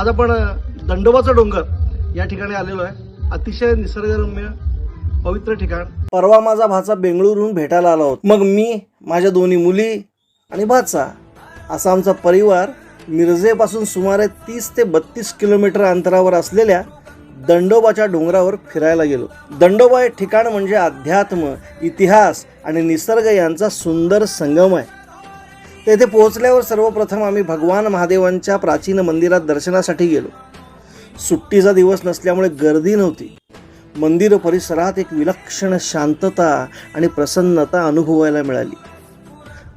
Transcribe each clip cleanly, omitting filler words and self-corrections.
आज आपण दंडोबाचा डोंगर या ठिकाणी आलेलो आहे। अतिशय निसर्गरम्य पवित्र ठिकाण। परवा माझा भाचा बेंगळुरूहून भेटायला आला होता। मग मी, माझ्या दोन्ही मुली आणि भाचा असा आमचा परिवार मिरजेपासून सुमारे 30 ते 32 किलोमीटर अंतरावर असलेल्या दंडोबाच्या डोंगरावर फिरायला गेलो। दंडोबा हे ठिकाण म्हणजे अध्यात्म, इतिहास आणि निसर्ग यांचा सुंदर संगम आहे। तेथे पोहोचल्यावर सर्वप्रथम आम्ही भगवान महादेवांच्या प्राचीन मंदिरात दर्शनासाठी गेलो। सुट्टीचा दिवस नसल्यामुळे गर्दी नव्हती। मंदिर परिसरात एक विलक्षण शांतता आणि प्रसन्नता अनुभवायला मिळाली।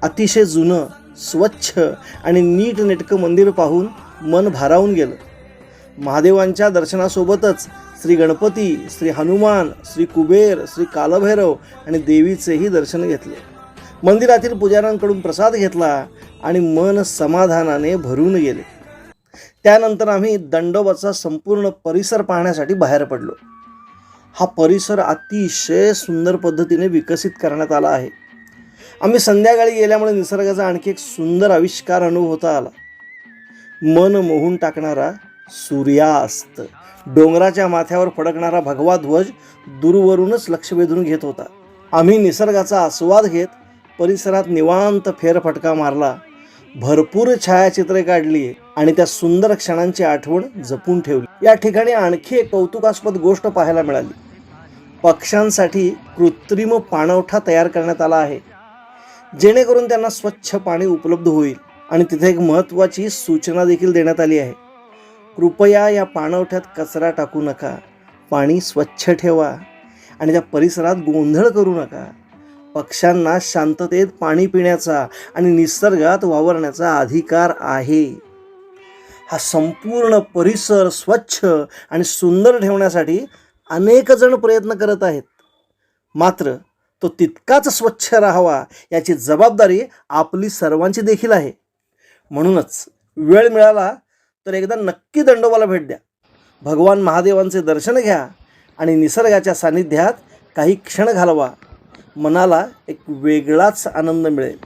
अतिशय जुनं, स्वच्छ आणि नीटनेटकं मंदिर पाहून मन भारावून गेलं। महादेवांच्या दर्शनासोबतच श्री गणपती, श्री हनुमान, श्री कुबेर, श्री कालभैरव आणि देवीचेही दर्शन घेतले। मंदिरातील पुजाऱ्यांकडून प्रसाद घेतला आणि मन समाधानाने भरून गेले। त्यानंतर आम्ही दंडोबाचा संपूर्ण परिसर पाहण्यासाठी बाहेर पडलो। हा परिसर अतिशय सुंदर पद्धतीने विकसित करण्यात आला आहे। आम्ही संध्याकाळी गेल्यामुळे निसर्गाचा आणखी एक सुंदर आविष्कार अनुभवता आला। मन मोहून टाकणारा सूर्यास्त, डोंगराच्या माथ्यावर फडकणारा भगवा ध्वज दूरवरूनच लक्ष वेधून घेत होता। आम्ही निसर्गाचा आस्वाद घेत परिसरात निवांत फेरफटका मारला, भरपूर छायाचित्रे काढली आणि त्या सुंदर क्षणांची आठवण जपून ठेवली। या ठिकाणी आणखी एक कौतुकास्पद गोष्ट पाहायला मिळाली। पक्ष्यांसाठी कृत्रिम पाणवठा तयार करण्यात आला आहे, जेणेकरून त्यांना स्वच्छ पाणी उपलब्ध होईल। आणि तिथे एक महत्त्वाची सूचना देखील देण्यात आली आहे, कृपया या पाणवठ्यात कचरा टाकू नका, पाणी स्वच्छ ठेवा आणि त्या परिसरात गोंधळ करू नका। पक्ष्यांना शांततेत पाणी पिण्याचा आणि निसर्गात वावरण्याचा अधिकार आहे। हा संपूर्ण परिसर स्वच्छ आणि सुंदर ठेवण्यासाठी अनेक जण प्रयत्न करत आहेत, मात्र तो तितकाच स्वच्छ राहावा याची जबाबदारी आपली सर्वांची देखील आहे। म्हणूनच वेळ मिळाला तर एकदा नक्की दंडोबाला भेट द्या, भगवान महादेवांचे दर्शन घ्या आणि निसर्गाच्या सानिध्यात काही क्षण घालवा। मनाला एक वेगळाच आनंद मिळेल।